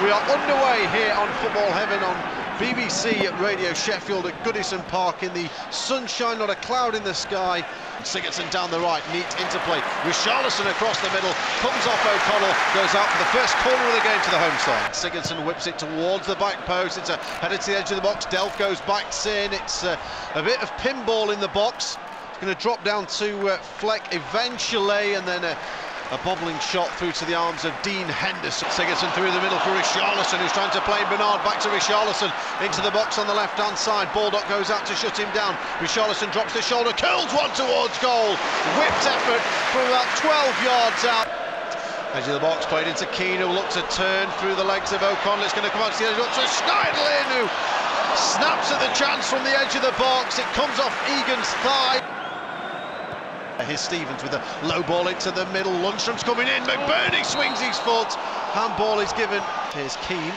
We are underway here on Football Heaven on BBC Radio Sheffield at Goodison Park in the sunshine, not a cloud in the sky. Sigurdsson down the right, neat interplay. Richarlison across the middle, comes off O'Connell, goes out for the first corner of the game to the home side. Sigurdsson whips it towards the back post, it's headed to the edge of the box. Delph goes back in, it's a bit of pinball in the box. It's going to drop down to Fleck eventually, and then a bobbling shot through to the arms of Dean Henderson. Sigurdsson through the middle for Richarlison, who's trying to play Bernard. Back to Richarlison, into the box on the left-hand side. Baldock goes out to shut him down. Richarlison drops the shoulder, curls one towards goal. Whipped effort from about 12 yards out. Edge of the box, played into Keane, who looks to turn through the legs of O'Connell. It's going to come out to the edge of the box to Schneiderlin, who snaps at the chance from the edge of the box. It comes off Egan's thigh. Here's Stevens with a low ball into the middle. Lundstrom's coming in. McBurney swings his foot. Handball is given. Here's Keane.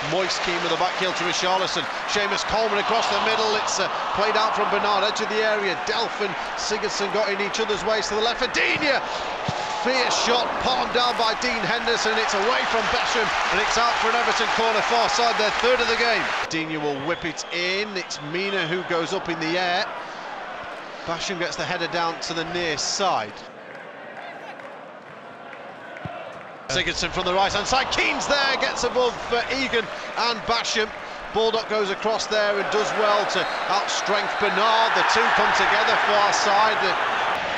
Moist Keane with a back heel to Richarlison. Seamus Coleman across the middle. It's played out from Bernard, edge of the area. Delph and Sigurdsson got in each other's ways to the left for Digne. Fierce shot, palmed down by Dean Henderson. It's away from Besham and it's out for an Everton corner, far side, their third of the game. Digne will whip it in. It's Mina who goes up in the air. Basham gets the header down to the near side. Sigurdsson from the right-hand side. Keane's there, gets above Egan and Basham. Baldock goes across there and does well to outstrength Bernard. The two come together far side.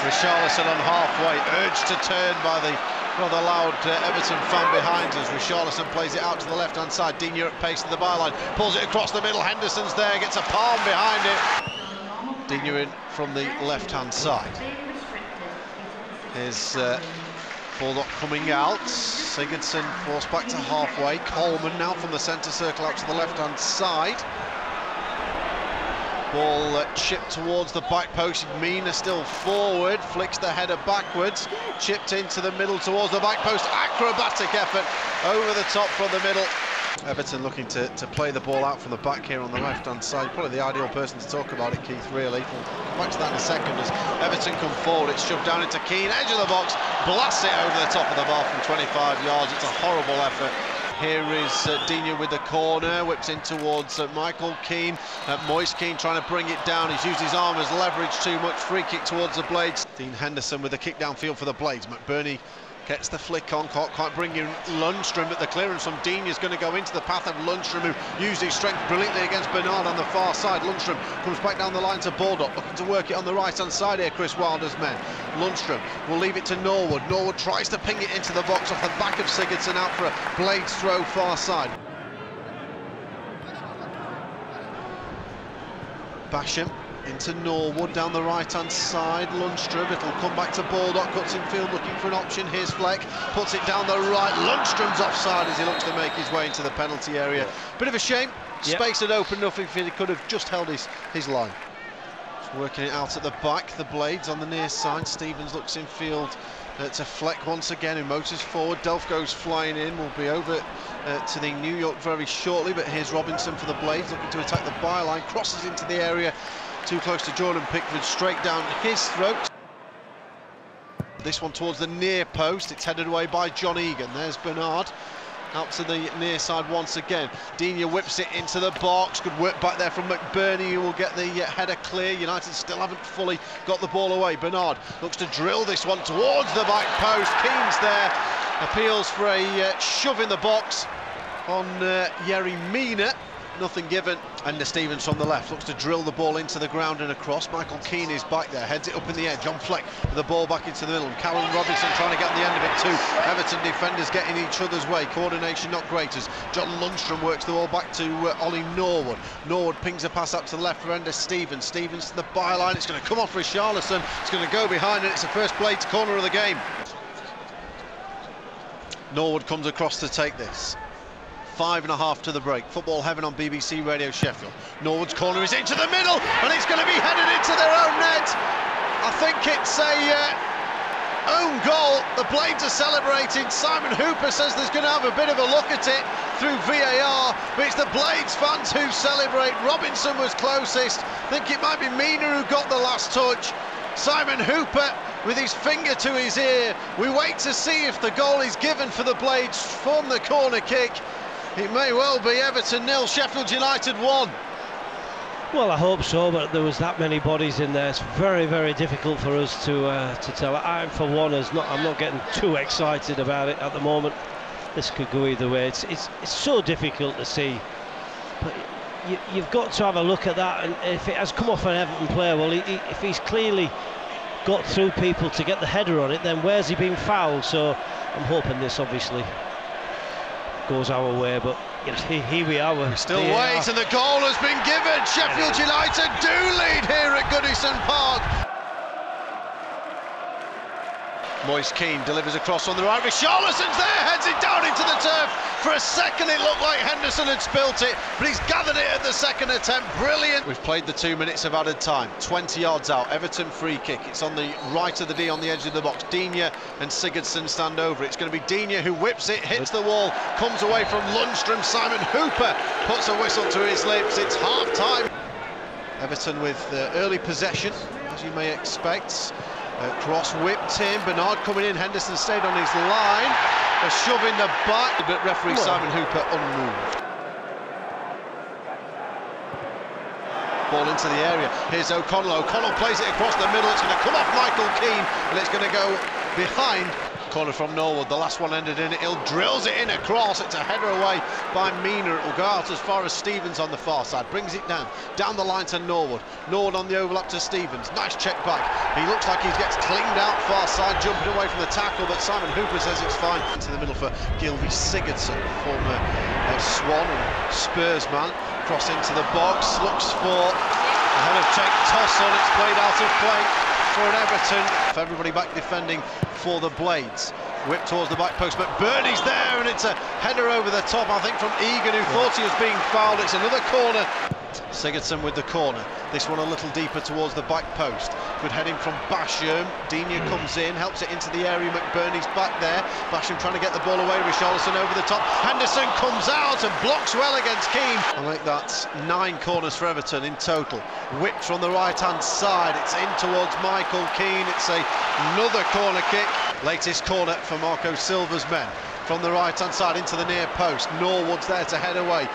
Richarlison on halfway, urged to turn by the rather loud Everton fan behind us. Richarlison plays it out to the left-hand side. Digne at pace to the byline, pulls it across the middle. Henderson's there, gets a palm behind it. Digne in from the left-hand side. Here's Baldock coming out. Sigurdsson forced back to halfway. Coleman now from the centre circle out to the left-hand side. Ball chipped towards the back post. Mina still forward, flicks the header backwards. Chipped into the middle towards the back post. Acrobatic effort over the top from the middle. Everton looking to play the ball out from the back here on the left-hand side. Probably the ideal person to talk about it, Keith, really. We'll back to that in a second. As Everton come forward, it's shoved down into Keane, edge of the box, blasts it over the top of the bar from 25 yards. It's a horrible effort. Here is Digne with the corner, whips in towards Michael Keane. Moist Keane trying to bring it down. He's used his arm as leverage too much. Free kick towards the Blades. Dean Henderson with the kick downfield for the Blades. McBurney gets the flick on, can't quite bring in Lundstrom, but the clearance from Digne is going to go into the path of Lundstrom, who used his strength brilliantly against Bernard on the far side. Lundstrom comes back down the line to Baldock, looking to work it on the right-hand side here, Chris Wilder's men. Lundstrom will leave it to Norwood. Norwood tries to ping it into the box off the back of Sigurdsson, out for a Blades throw far side. Basham into Norwood down the right-hand side. Lundstrom, it'll come back to Baldock, cuts in field looking for an option. Here's Fleck, puts it down the right. Lundstrom's offside as he looks to make his way into the penalty area. Bit of a shame. Space had opened enough if he could have just held his line. Working it out at the back, the Blades on the near side. Stevens looks in field to Fleck once again, who motors forward. Delph goes flying in, will be over to the New York very shortly, but here's Robinson for the Blades, looking to attack the byline, crosses into the area, too close to Jordan Pickford, straight down his throat. This one towards the near post, it's headed away by John Egan. There's Bernard, out to the near side once again. Digne whips it into the box. Good work back there from McBurney, who will get the header clear. United still haven't fully got the ball away. Bernard looks to drill this one towards the back post. Keane's there, appeals for a shove in the box on Yerry Mina. Nothing given. And Stevens from the left looks to drill the ball into the ground and across. Michael Keane is back there, heads it up in the air. John Fleck with the ball back into the middle. And Callum Robinson trying to get on the end of it too. Everton defenders getting each other's way. Coordination not great as John Lundstrom works the ball back to Ollie Norwood. Norwood pings a pass up to the left for Ender Stevens. Stevens to the byline. It's going to come off Richarlison. It's going to go behind, and it's the first Blades corner of the game. Norwood comes across to take this. 5.5 to the break. Football Heaven on BBC Radio Sheffield. Norwood's corner is into the middle, and it's going to be headed into their own net. I think it's a own goal. The Blades are celebrating. Simon Hooper says there's going to have a bit of a look at it through VAR, but it's the Blades fans who celebrate. Robinson was closest. I think it might be Mina who got the last touch. Simon Hooper with his finger to his ear. We wait to see if the goal is given for the Blades from the corner kick. It may well be. Everton 0, Sheffield United 1. Well, I hope so, but there was that many bodies in there. It's very, very difficult for us to tell. I'm, for one, I'm not getting too excited about it at the moment. This could go either way. It's so difficult to see. But you've got to have a look at that, and if it has come off an Everton player, well, if he's clearly got through people to get the header on it, then where's he been fouled? So I'm hoping this obviously goes our way, but here we are. We still wait, and the goal has been given. Sheffield United do lead here at Goodison Park. Moise Keane delivers across on the right. Richarlison's there, heads it down into the turf. For a second it looked like Henderson had spilt it, but he's gathered it at the second attempt. Brilliant. We've played the 2 minutes of added time. 20 yards out, Everton free kick. It's on the right of the D on the edge of the box. Digne and Sigurdsson stand over it. It's going to be Digne who whips it, hits the wall, comes away from Lundstrom. Simon Hooper puts a whistle to his lips. It's half-time. Everton with early possession, as you may expect. Cross whipped in, Bernard coming in, Henderson stayed on his line, a shove in the back, but referee Simon Hooper unmoved. Ball into the area, here's O'Connell plays it across the middle, it's going to come off Michael Keane, and it's going to go behind. Corner from Norwood, the last one ended in it, Hill drills it in across, it's a header away by Mina, it will go out as far as Stevens on the far side, brings it down the line to Norwood on the overlap to Stevens, nice check back, he looks like he gets clinged out far side, jumping away from the tackle, but Simon Hooper says it's fine. Into the middle for Gylfi Sigurdsson, former Swan and Spurs man, cross into the box, looks for a head of check, toss on, it's played out of play for an Everton. Everybody back defending for the Blades. Whip towards the back post, but Bernie's there, and it's a header over the top, I think, from Egan, who thought he was being fouled. It's another corner. Sigurdsson with the corner. This one a little deeper towards the back post. Good heading from Basham. Digne comes in, helps it into the area. McBurney's back there. Basham trying to get the ball away. Richarlison over the top. Henderson comes out and blocks well against Keane. I think that's 9 corners for Everton in total. Whipped from the right-hand side. It's in towards Michael Keane. It's another corner kick. Latest corner for Marco Silva's men. From the right-hand side into the near post. Norwood's there to head away.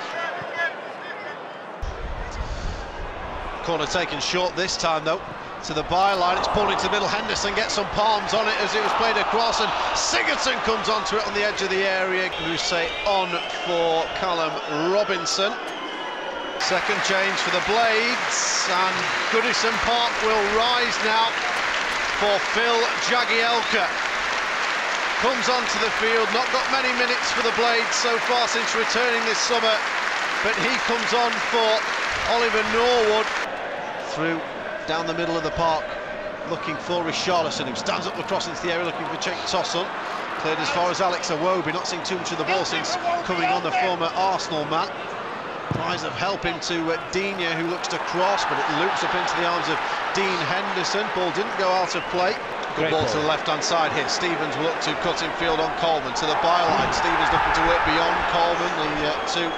Corner taken short this time though, to the byline, it's pulled into the middle, Henderson gets some palms on it as it was played across, and Sigurdsson comes onto it on the edge of the area. Rousset on for Callum Robinson. Second change for the Blades, and Goodison Park will rise now for Phil Jagielka. Comes onto the field, not got many minutes for the Blades so far since returning this summer, but he comes on for Oliver Norwood. Through down the middle of the park, looking for Richarlison, who stands up across into the area looking for Cenk Tosun. Cleared as far as Alex Iwobi, not seeing too much of the ball since coming on, the former Arsenal man. Tries of help into Digne, who looks to cross, but it loops up into the arms of Dean Henderson. Ball didn't go out of play. Good ball to the left-hand side here. Stevens will look to cut in field on Coleman, to the byline. Stevens looking to work beyond Coleman, the two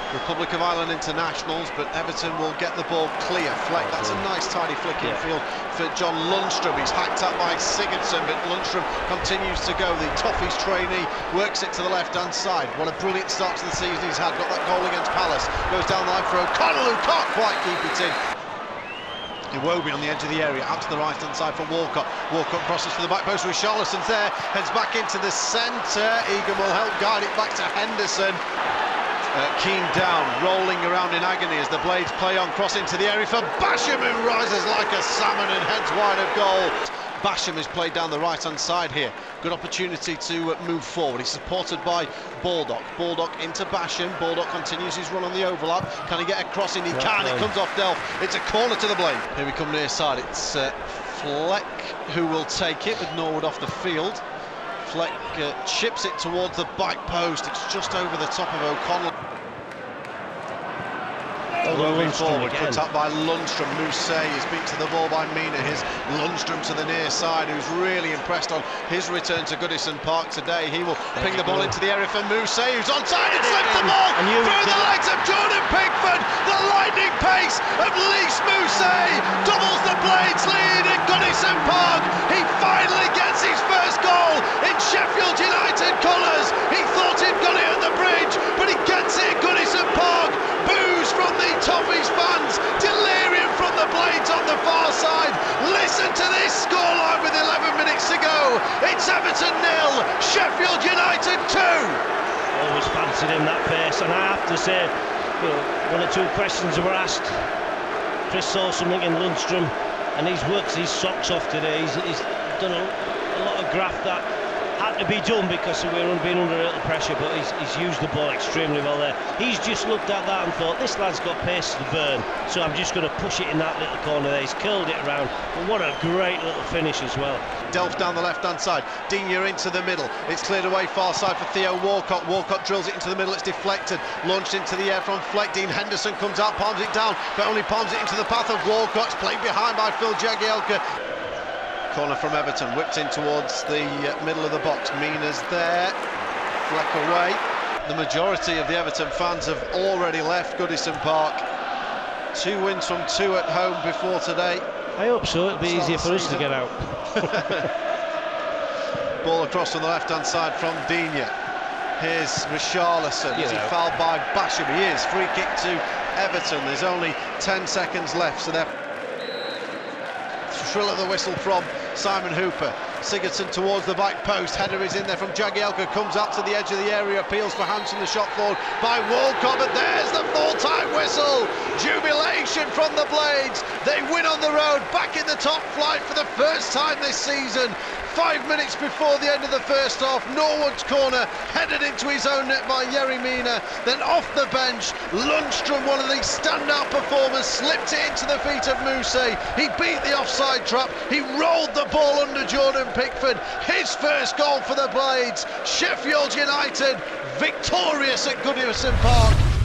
Republic of Ireland internationals, but Everton will get the ball clear. Fleck, that's a nice tidy flick in field for John Lundstrom. He's hacked up by Sigurdsson, but Lundstrom continues to go. The Toffees trainee works it to the left-hand side. What a brilliant start to the season he's had. Got that goal against Palace. Goes down the line for O'Connell, who can't quite keep it in. Iwobi on the edge of the area, out to the right-hand side for Walcott. Walcott crosses for the back post. Richarlison's there, heads back into the centre. Egan will help guide it back to Henderson. Keane down, rolling around in agony as the Blades play on, cross into the area for Basham, who rises like a salmon and heads wide of goal. Basham is played down the right-hand side here. Good opportunity to move forward. He's supported by Baldock. Baldock into Basham. Baldock continues his run on the overlap. Can he get a cross in? He can. It comes off Delph. It's a corner to the Blade. Here we come near side. It's Fleck who will take it with Norwood off the field. Fleck chips it towards the back post. It's just over the top of O'Connell. Moving forward, put up by Lundstrom. Mousset is beat to the ball by Mina. Here's Lundstrom to the near side, who's really impressed on his return to Goodison Park today. He will ping the ball into the area for Mousset, who's onside and slips the ball through the legs of Jordan Pickford. The lightning pace of Lys Mousset doubles the Blades' lead at Goodison Park. He finally gets his first goal in Sheffield United colours. He thought he'd got it at the bridge, but he gets it It's Everton 0, Sheffield United 2. Always fancied him that pace, and I have to say, you know, one or two questions were asked. Chris saw something in Lundstrom, and he's worked his socks off today. He's done a lot of graft that had to be done because we were being under a little pressure, but he's used the ball extremely well there. He's just looked at that and thought, this lad's got pace to burn, so I'm just going to push it in that little corner there. He's curled it around, but what a great little finish as well. Delph down the left-hand side, Digne into the middle, it's cleared away far side for Theo Walcott. Walcott drills it into the middle, it's deflected, launched into the air from Fleck. Dean Henderson comes out, palms it down, but only palms it into the path of Walcott. It's played behind by Phil Jagielka. Corner from Everton, whipped in towards the middle of the box. Mina's there, Fleck away. The majority of the Everton fans have already left Goodison Park. 2 wins from 2 at home before today. I hope so, it'll be easier for us to get out. Ball across on the left-hand side from Digne. Here's Richarlison. Is he fouled by Basham? He is. Free kick to Everton. There's only 10 seconds left, so they're shrill of the whistle from Simon Hooper. Sigurdsson towards the back post, header is in there from Jagielka, comes out to the edge of the area, appeals for Hansen, the shot forward by Walcott, but there's the full-time whistle. Jubilation from the Blades. They win on the road, back in the top flight for the first time this season. 5 minutes before the end of the first half, Norwood's corner headed into his own net by Yerry Mina. Then off the bench, Lundstrom, one of these standout performers, slipped it into the feet of Mousset. He beat the offside trap, he rolled the ball under Jordan Pickford. His first goal for the Blades. Sheffield United victorious at Goodison Park.